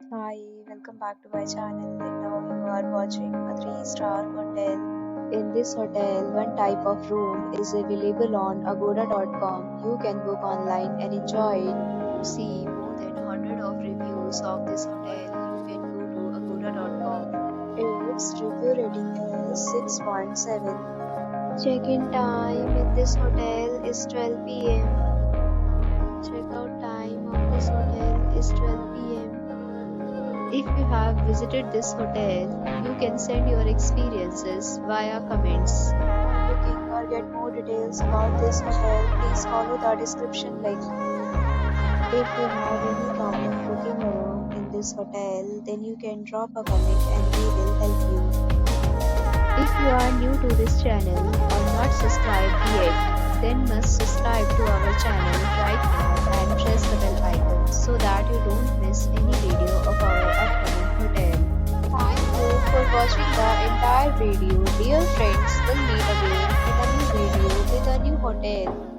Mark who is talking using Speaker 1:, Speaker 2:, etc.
Speaker 1: Hi, welcome back to my channel. And now you are watching a 3-star hotel. In this hotel, one type of room is available on agoda.com. You can book online and enjoy it. To see more than 100 of reviews of this hotel, you can go to agoda.com. Its review rating is 6.7. Check-in time in this hotel is 12 p.m. Check-out time of this hotel is 12 p.m. If you have visited this hotel, you can send your experiences via comments. For booking or get more details about this hotel, please follow the description link. If you have any problem booking a room in this hotel, then you can drop a comment and we will help you. If you are new to this channel or not subscribed yet, then must subscribe to our channel right now and press the bell icon so that you don't miss any video of our upcoming hotel. Thank you for watching the entire video. Dear friends, we'll meet again in a new video with a new hotel.